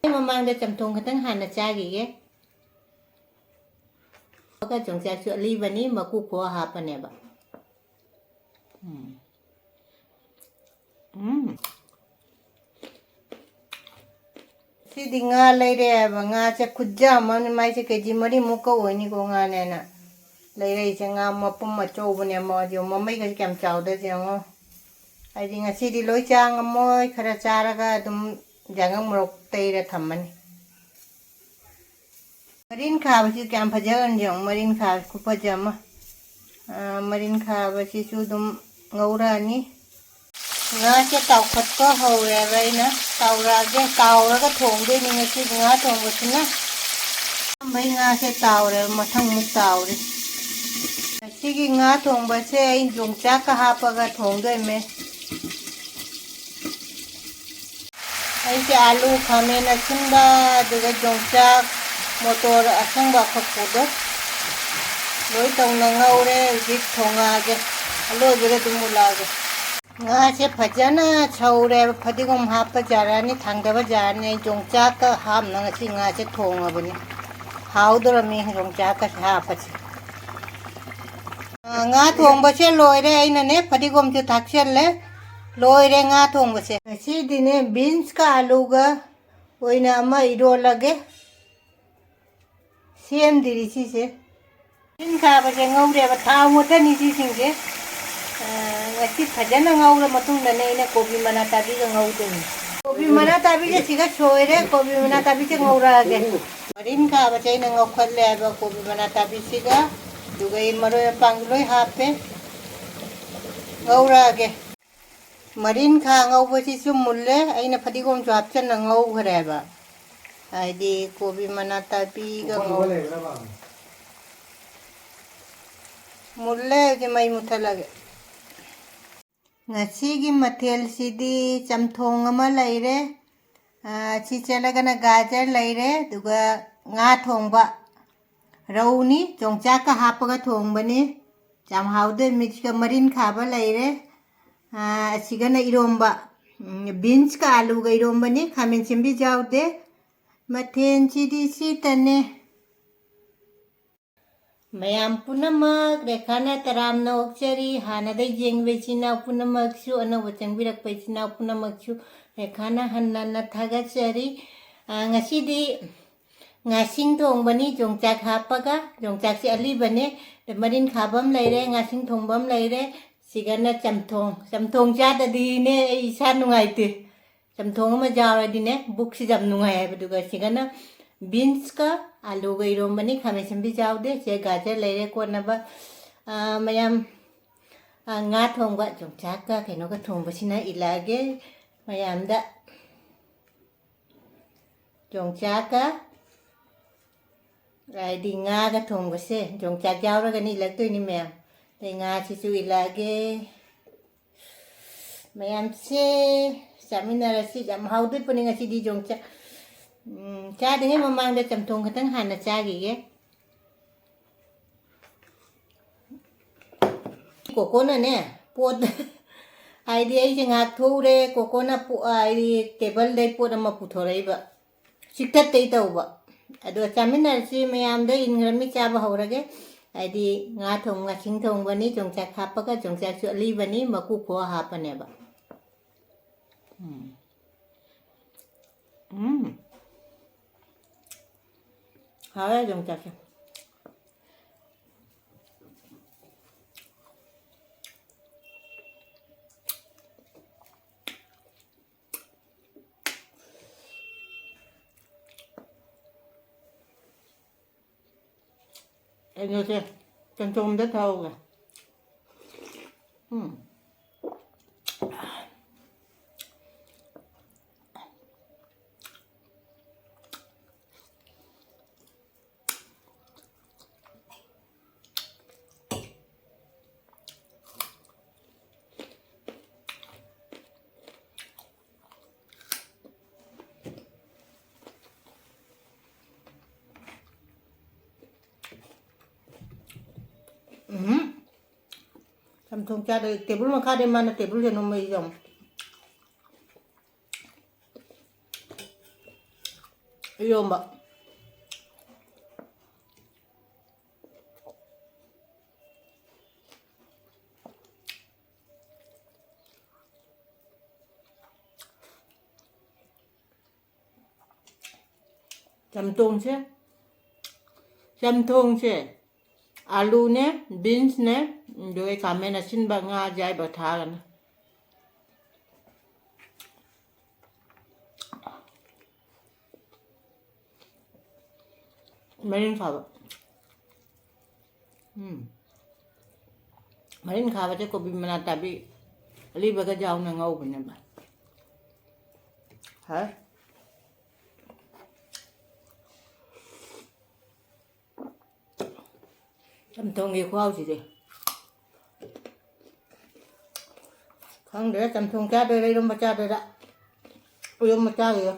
ꯃꯃꯥꯡꯗ ꯆꯝꯊꯣꯡ ꯈꯛꯇꯪ ꯍꯥꯟꯅ ꯆꯥꯈꯤꯒꯦ ꯌꯣꯡꯆꯥꯛꯁꯨ ꯑꯂꯤꯕꯅꯤ ꯃꯀꯨ ꯈꯣꯛꯑ ꯍꯥꯞꯄꯅꯦꯕ ꯁꯤꯗꯤ ꯉꯥ ꯂꯩꯔꯦꯕ ꯉꯥꯁꯦ ꯈꯨꯠꯖꯥ ꯑꯃꯅꯤ ꯃꯥꯏꯁꯦ ꯀꯦꯖꯤ 4ꯃꯨꯛꯀ ꯑꯣꯏꯅꯤꯀꯣ ꯉꯥꯅꯦꯅ ꯂꯩꯔꯛꯏꯁꯦ ꯉꯥ ꯃꯄꯨꯝ ꯑꯆꯧꯕꯅꯦ ꯃꯃꯩꯒꯁꯦ ꯀꯌꯥꯝ ꯆꯥꯎꯗꯣꯏꯁꯦ ꯌꯦꯡꯉꯣ ꯍꯥꯏꯗꯤ ꯉꯁꯤꯗꯤ ꯂꯣꯏ ꯆꯥ ꯉꯝꯃꯣꯏ ꯈꯔ ꯆꯥꯔꯒ ꯑꯗꯨꯝ ꯌꯥꯏꯉꯪ ꯃꯣꯔꯣꯛ ꯇꯩꯔ ꯊꯝꯃꯅꯤ ꯃꯔꯤꯟ ꯈꯥꯕꯁꯤ ꯀꯌꯥꯝ ꯐꯖꯒꯅꯤ ꯌꯦꯡꯉꯣ ꯃꯔꯤꯟ ꯈꯥꯕ ꯈꯨꯐꯖ ꯑꯃ ꯃꯔꯤꯟ ꯈꯥꯕꯁꯤꯁꯨ ꯑꯗꯨꯝ ꯉꯧꯔꯛꯑꯅꯤ ꯉꯥꯁꯦ ꯇꯥꯎꯈꯠꯄ ꯍꯧꯔꯦꯕ ꯑꯩꯅ ꯇꯥꯎꯔꯛꯑꯒꯦ ꯇꯥꯎꯔꯒ ꯊꯣꯡꯗꯣꯏꯅꯤ ꯉꯁꯤꯗꯤ ꯉꯥ ꯊꯣꯡꯕꯁꯤꯅ ꯑꯍꯥꯟꯕꯩ ꯉꯥꯁꯦ ꯇꯥꯎꯔꯦꯕ ꯃꯊꯪꯃꯨꯛ ꯇꯥꯎꯔꯤ ꯉꯁꯤꯒꯤ ꯉꯥ ꯊꯣꯡꯕꯁꯦ ꯑꯩ ꯌꯣꯡꯆꯥꯛꯀ ꯍꯥꯞꯄꯒ ꯊꯣꯡꯗꯣꯏꯃꯦ ꯑꯩꯁꯦ ꯑꯥꯂꯨ ꯈꯥꯃꯦꯟ ꯑꯁꯤꯟꯕ ꯑꯗꯨꯒ ꯌꯣꯡꯆꯥꯛ ꯃꯣꯇꯣꯔ ꯑꯁꯪꯕ ꯑꯐꯛꯄꯗꯣ ꯂꯣꯏ ꯇꯧꯅ ꯉꯧꯔꯦ ꯍꯧꯖꯤꯛ ꯊꯣꯡꯉꯛꯑꯒꯦ ꯑꯂꯣꯏꯕꯗ ꯑꯗꯨꯝ ꯃꯨꯜꯂꯛꯑꯒꯦ ꯉꯥꯁꯦ ꯐꯖꯅ ꯁꯧꯔꯦꯕ ꯐꯗꯤꯒꯣꯝ ꯍꯥꯞꯄ ꯌꯥꯔꯅꯤ ꯊꯥꯡꯗꯕ ꯌꯥꯔꯅꯤ ꯑꯩ ꯌꯣꯡꯆꯥꯛꯀ ꯍꯥꯞꯅ ꯉꯁꯤ ꯉꯥꯁꯦ ꯊꯣꯡꯉꯕꯅꯤ ꯍꯥꯎꯗꯣꯔꯝꯃꯤ ꯌꯣꯡꯆꯥꯛꯀꯁꯦ ꯍꯥꯞꯄꯁꯦ ꯉꯥ ꯊꯣꯡꯕꯁꯦ ꯂꯣꯏꯔꯦ ꯑꯩꯅꯅꯦ ꯐꯗꯤꯒꯣꯝꯁꯨ ꯊꯥꯛꯆꯜꯂꯦ ꯂꯣꯏꯔꯦ ꯉꯥ ꯊꯣꯡꯕꯁꯦ ꯉꯁꯤꯗꯤꯅꯦ ꯕꯤꯟꯁꯀ ꯑꯂꯨꯒ ꯑꯣꯏꯅ ꯑꯃ ꯏꯔꯣꯜꯂꯒꯦ ꯁꯦꯝꯗ꯭ꯔꯤ ꯁꯤꯁꯦ ꯕꯤꯟ ꯈꯥꯕꯁꯦ ꯉꯧꯔꯦꯕ ꯊꯥꯎ ꯉꯥꯛꯇꯅꯤ ꯁꯤꯁꯤꯡꯁꯦ ꯉꯁꯤ ꯐꯖꯅ ꯉꯧꯔ ꯃꯇꯨꯡꯗꯅꯦ ꯑꯩꯅ ꯀꯣꯕꯤ ꯃꯅꯥ ꯇꯥꯕꯤꯒ ꯉꯧꯗꯣꯏꯅꯤ ꯀꯣꯕꯤ ꯃꯅꯥ ꯇꯥꯕꯤꯁꯦ ꯁꯤꯒ ꯁꯣꯏꯔꯦ ꯀꯣꯕꯤ ꯃꯅꯥ ꯇꯥꯕꯤꯁꯦ ꯉꯧꯔꯛꯑꯒꯦ ꯃꯔꯤꯟ ꯈꯥꯕꯁꯦ ꯑꯩꯅ ꯉꯧꯈꯠꯂꯦ ꯍꯥꯏꯕ ꯀꯣꯕꯤ ꯃꯅꯥ ꯇꯥꯕꯤꯁꯤꯒ ꯑꯗꯨꯒ ꯑꯩ ꯃꯔꯣꯏ ꯃꯄꯥꯡ ꯂꯣꯏ ꯍꯥꯞꯄꯦ ꯉꯧꯔꯛꯑꯒꯦ ꯃꯔꯤꯟ ꯈꯥ ꯉꯧꯕꯁꯤꯁꯨ ꯃꯨꯜꯂꯦ ꯑꯩꯅ ꯐꯗꯤꯒꯣꯝꯁꯨ ꯍꯥꯞꯆꯟꯅ ꯉꯧꯈ꯭ꯔꯦꯕ ꯍꯥꯏꯗꯤ ꯀꯣꯕꯤ ꯃꯅꯥ ꯇꯥꯕꯤꯒ ꯃꯨꯜꯂꯦ ꯍꯧꯖꯤꯛ ꯃꯩ ꯃꯨꯠꯊꯠꯂꯒꯦ ꯉꯁꯤꯒꯤ ꯃꯊꯦꯜꯁꯤꯗꯤ ꯆꯝꯊꯣꯡ ꯑꯃ ꯂꯩꯔꯦ ꯁꯤ ꯆꯠꯂꯒꯅ ꯒꯥꯖꯔ ꯂꯩꯔꯦ ꯑꯗꯨꯒ ꯉꯥ ꯊꯣꯡꯕ ꯔꯧꯅꯤ ꯌꯣꯡꯆꯥꯛꯀ ꯍꯥꯞꯄꯒ ꯊꯣꯡꯕꯅꯤ ꯌꯥꯝ ꯍꯥꯎꯗꯣꯏ ꯃꯤꯛꯁꯀ ꯃꯔꯤꯟ ꯈꯥꯕ ꯂꯩꯔꯦ ꯑꯁꯤꯒꯅ ꯏꯔꯣꯝꯕ ꯕꯤꯟꯁꯀ ꯑꯂꯨꯒ ꯏꯔꯣꯝꯕꯅꯤ ꯈꯥꯃꯦꯟ ꯑꯁꯤꯟꯕꯤ ꯌꯥꯎꯗꯦ ꯃꯊꯦꯜꯁꯤꯗꯤ ꯁꯤꯇꯅꯦ ꯃꯌꯥꯝ ꯄꯨꯝꯅꯃꯛ ꯔꯦꯈꯥꯅ ꯇꯔꯥꯝꯅ ꯑꯣꯛꯆꯔꯤ ꯍꯥꯟꯅꯗꯩ ꯌꯦꯡꯕ ꯏꯆꯤꯟ ꯏꯅꯥꯎ ꯄꯨꯝꯅꯃꯛꯁꯨ ꯑꯅꯧꯕ ꯆꯪꯕꯤꯔꯛꯄ ꯏꯆꯤꯟ ꯏꯅꯥꯎ ꯄꯨꯝꯅꯃꯛꯁꯨ ꯔꯦꯈꯥꯅ ꯍꯟꯅ ꯊꯥꯒꯠꯆꯔꯤ ꯉꯁꯤꯗꯤ ꯉꯥꯁꯤꯡ ꯊꯣꯡꯕꯅꯤ ꯌꯣꯡꯆꯥꯛ ꯍꯥꯞꯄꯒ ꯌꯣꯡꯆꯥꯛꯁꯦ ꯑꯂꯤꯕꯅꯦ ꯃꯔꯤꯟ ꯈꯥꯕ ꯑꯃ ꯂꯩꯔꯦ ꯉꯥꯁꯤꯡ ꯊꯣꯡꯕ ꯑꯃ ꯂꯩꯔꯦ ꯁꯤꯒꯅ ꯆꯝꯊꯣꯡ ꯆꯥꯗꯗꯤꯅꯦ ꯑꯩ ꯏꯁꯥ ꯅꯨꯡꯉꯥꯏꯇꯦ ꯆꯝꯊꯣꯡ ꯑꯃ ꯌꯥꯎꯔꯗꯤꯅꯦ ꯕꯨꯛꯁꯤ ꯌꯥꯝ ꯅꯨꯡꯉꯥꯏ ꯍꯥꯏꯕꯗꯨꯒ ꯁꯤꯒꯅ ꯕꯤꯟꯁꯀ ꯑꯂꯨꯒ ꯏꯔꯣꯝꯕꯅꯤ ꯈꯥꯃꯦꯟ ꯑꯁꯤꯟꯕꯤ ꯌꯥꯎꯗꯦ ꯁꯦ ꯒꯥꯖꯔ ꯂꯩꯔꯦ ꯀꯣꯠꯅꯕ ꯃꯌꯥꯝ ꯉꯥ ꯊꯣꯡꯕ ꯌꯣꯡꯆꯥꯛꯀ ꯀꯩꯅꯣꯒ ꯊꯣꯡꯕꯁꯤꯅ ꯏꯜꯂꯛꯑꯒꯦ ꯃꯌꯥꯝꯗ ꯌꯣꯡꯆꯥꯛꯀ ꯍꯥꯏꯗꯤ ꯉꯥꯒ ꯊꯣꯡꯕꯁꯦ ꯌꯣꯡꯆꯥꯛ ꯌꯥꯎꯔꯒꯅꯤ ꯏꯜꯂꯛꯇꯣꯏꯅꯤ ꯃꯌꯥꯝ ꯑꯗꯩ ꯉꯥꯁꯤꯁꯨ ꯏꯜꯂꯛꯑꯒꯦ ꯃꯌꯥꯝꯁꯦ ꯆꯥꯃꯤꯟꯅꯔꯁꯤ ꯌꯥꯝ ꯍꯥꯎꯗꯣꯏ ꯄꯣꯠꯅꯤ ꯉꯁꯤꯗꯤ ꯌꯣꯡꯆꯥꯛ ꯆꯥꯗ꯭ꯔꯤꯉꯩ ꯃꯃꯥꯡꯗ ꯆꯝꯊꯣꯡ ꯈꯛꯇꯪ ꯍꯥꯟꯅ ꯆꯥꯈꯤꯒꯦ ꯀꯣꯀꯣꯅꯅꯦ ꯄꯣꯠ ꯍꯥꯏꯗꯤ ꯑꯩꯁꯦ ꯉꯥꯏꯍꯥꯛ ꯊꯣꯛꯎꯔꯦ ꯀꯣꯀꯣꯅ ꯍꯥꯏꯗꯤ ꯇꯦꯕꯜꯗꯩ ꯄꯣꯠ ꯑꯃ ꯄꯨꯊꯣꯔꯛꯏꯕ ꯆꯤꯛꯊꯠꯇꯩ ꯇꯧꯕ ꯑꯗꯣ ꯆꯥꯃꯤꯟꯅꯔꯁꯤ ꯃꯌꯥꯝꯗ ꯏꯟꯈ꯭ꯔꯃꯤ ꯆꯥꯕ ꯍꯧꯔꯒꯦ ꯍꯥꯏꯗꯤ ꯉꯥꯁꯤꯡ ꯊꯣꯡꯕꯅꯤ ꯌꯣꯡꯆꯥꯛ ꯍꯥꯞꯄꯒ ꯌꯣꯡꯆꯥꯛꯁꯨ ꯑꯂꯤꯕꯅꯤ ꯃꯀꯨ ꯈꯣꯛꯑ ꯍꯥꯞꯄꯅꯦꯕ ꯍꯥꯎꯋꯦ ꯌꯣꯡꯆꯥꯛꯁꯦ 이제 좀 더 타오가. 삼통 짜도 테이블만 카레만 테이블에 놓으면 이좀 이런 막 짬뽕 છે 짬뽕 છે આલુ ને બીન્સ ને જો એક આમેના સિનબા ngà જાય બઠા ને Marin ખાવા Marin ખાવા છે કોબી બનાતા બી અલી બગા જાવ ને ngau બને બા હા 짬뽕 이 고아우지래 강대 짬뽕 짜베라 이런 거 짜베라 이런 거 짜게요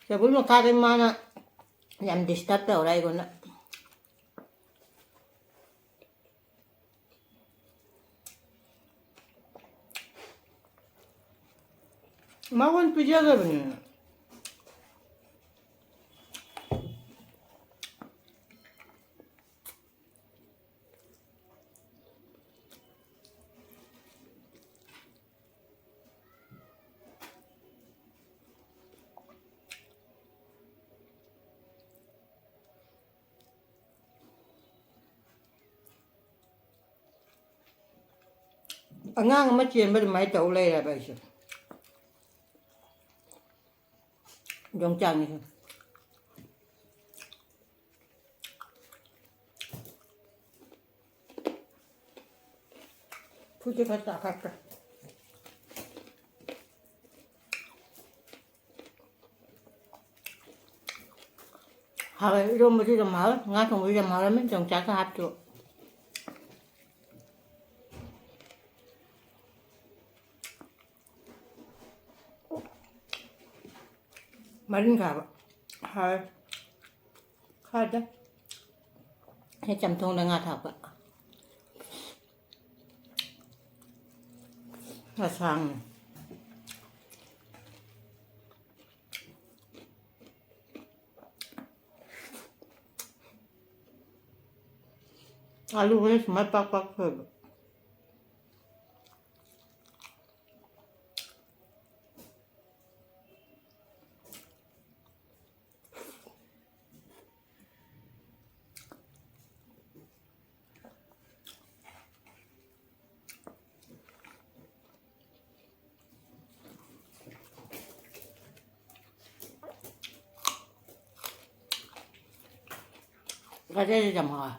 자 물론 다른 만화 얌디 스탑다 오라 이거는 마원 피자가 그냥 ngang mà chuyện bên máy tàu lê là bây giờ dòng chằng này phút chỉ phải tạ khắc rồi mà đi làm mở ngã không đi làm mở là mấy dòng chả có hạt chuột Marin khá hai khai đó hay chăm thôn đang ngạt học ạ là sang alu với mấy bác thôi cái đây làm hỏi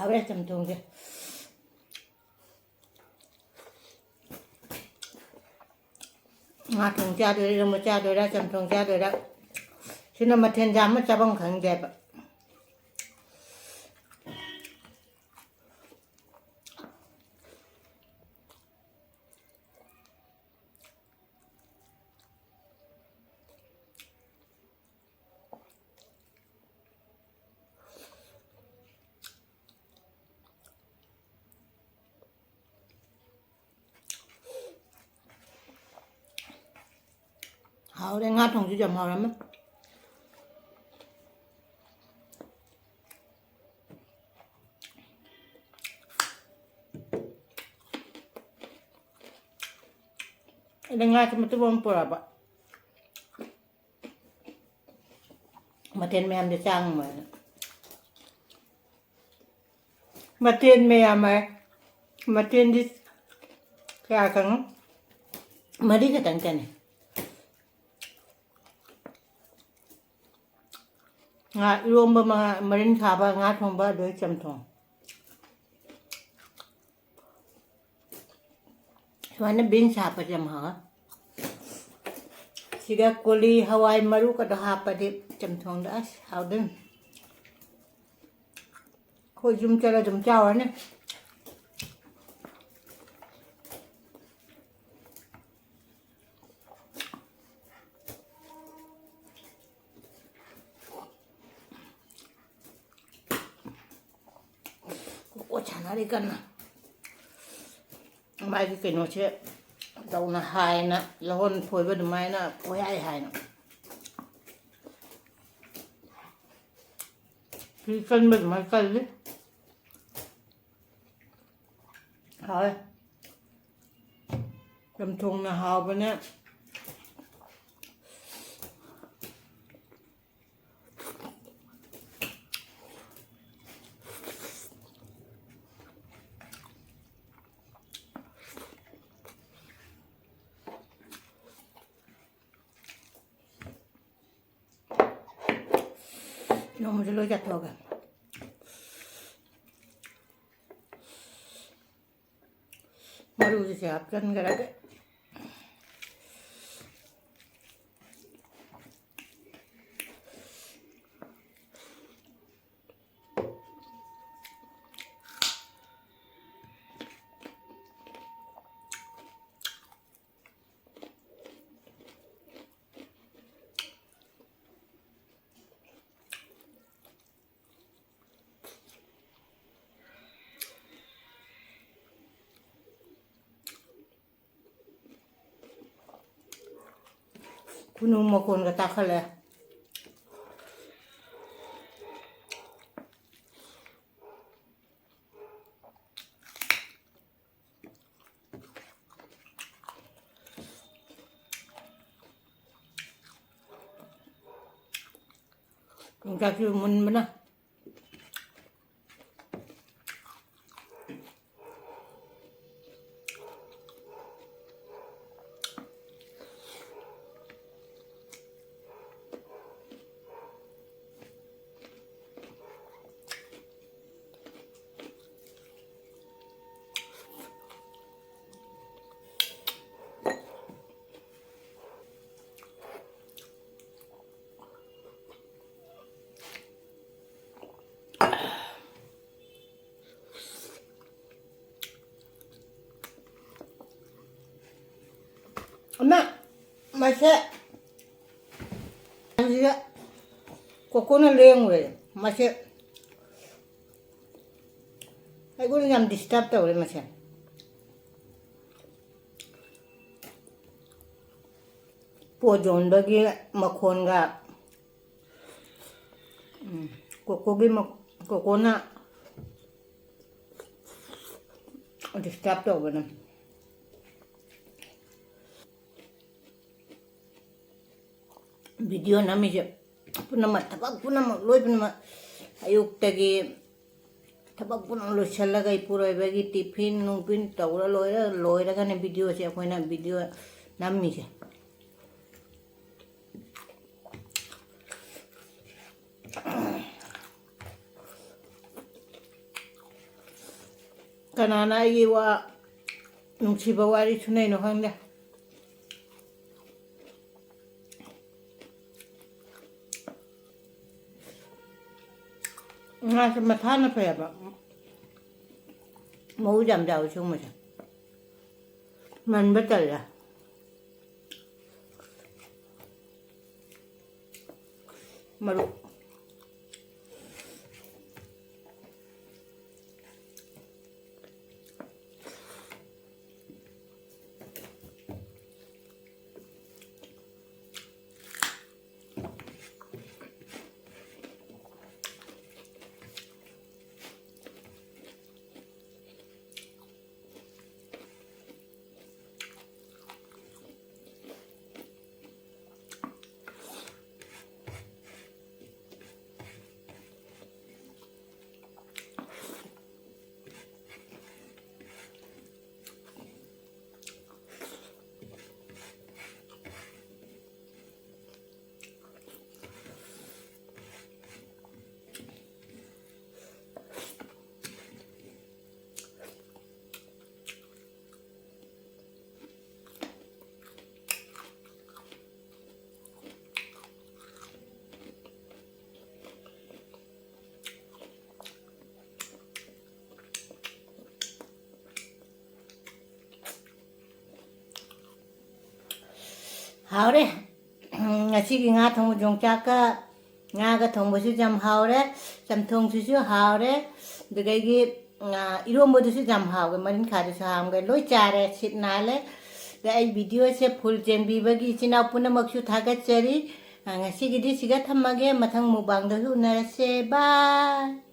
하루에 좀 동게 ngà thùng cha được rồi mà cha được ra chầm thùng cha được đó chứ nó mà thiên giám mà cha bông khẩn đẹp hảo đây ngà thùng chứ chầm hảo lắm á đây ngà thì mà tôi bông bò bạ mà thiên mẹ em đi sang mà thiên mẹ mà thiên đi cả cắn mà đi cái tận này ngà rôm mà marin khá ba ngà thùng ba đôi chấm thùng soalnya bin siapa jam ha Siga kuli Hawaii maru kada hapa di jamthong das how them. Khoi zum chala zum chao ne. Ko chanari kana. Mai cái nó chứ đâu là hài nè là hôn phôi bên mai nè phôi ai hài nè khi cân bên mai cân đấy thôi cầm thùng là hào bên á nó mới lôi chặt vào cả mà đủ thì áp chân cái đấy kuno mo kon ka takale kung kakyo mun mana Ama, masih koko na leng we, masih aku ni jam disturb tau le masih pojon bagi makon ga koko gi koko na disturb tau benar video nami je punama tabak punama loi punama ayuk tagi tabak punama lo chalaga ipura bagi tiffin nungpin tawra loi ra kan video je koina video nami je kanana yi wa nungsiba wari sunai no hangda nga sa matana pa ya ba mau jam daw chung mà man betul ya maru ꯍꯥꯎꯔꯦ ꯉꯁꯤꯒꯤ ꯉꯥ ꯊꯣꯡꯕ ꯌꯣꯡꯆꯥꯛꯀ ꯉꯥꯒ ꯊꯣꯡꯕꯁꯨ ꯌꯥꯝ ꯍꯥꯎꯔꯦ ꯆꯝꯊꯣꯡꯁꯤꯁꯨ ꯍꯥꯎꯔꯦ ꯑꯗꯨꯗꯒꯤ ꯏꯔꯣꯝꯕꯗꯨꯁꯨ ꯌꯥꯝ ꯍꯥꯎꯋꯦ ꯃꯔꯤꯟꯈꯥꯗꯨꯁꯨ ꯍꯥꯎꯒꯦ ꯂꯣꯏ ꯆꯥꯔꯦ ꯁꯤꯠ ꯅꯥꯜꯂꯦ ꯑꯗ ꯑꯩ ꯚꯤꯗꯤꯑꯣꯁꯦ ꯐꯨꯜ ꯌꯦꯡꯕꯤꯕꯒꯤ ꯏꯆꯤꯟ ꯏꯅꯥꯎ ꯄꯨꯝꯅꯃꯛꯁꯨ ꯊꯥꯒꯠꯆꯔꯤ ꯉꯁꯤꯒꯤꯗꯤ ꯁꯤꯒ ꯊꯝꯃꯒꯦ ꯃꯊꯪ ꯃꯨꯛꯕꯥꯡꯗꯁꯨ ꯎꯅꯔꯁꯦ ꯕꯥꯏ